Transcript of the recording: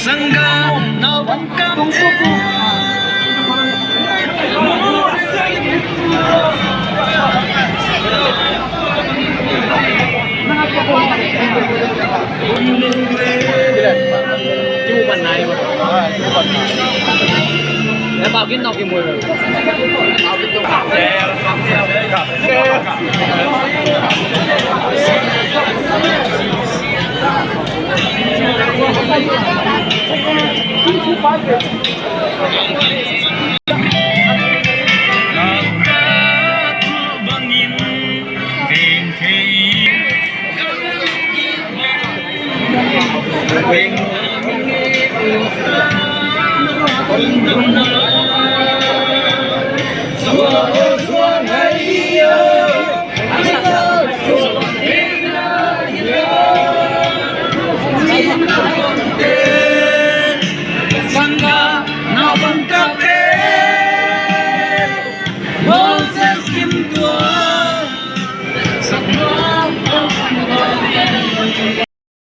Sangga nawangkam Cuban này mà. Để bao kín nọc cái mùi rồi. Bao kín nọc. Hãy subscribe cho kênh Ghiền Mì Gõ để không bỏ lỡ những video hấp dẫn.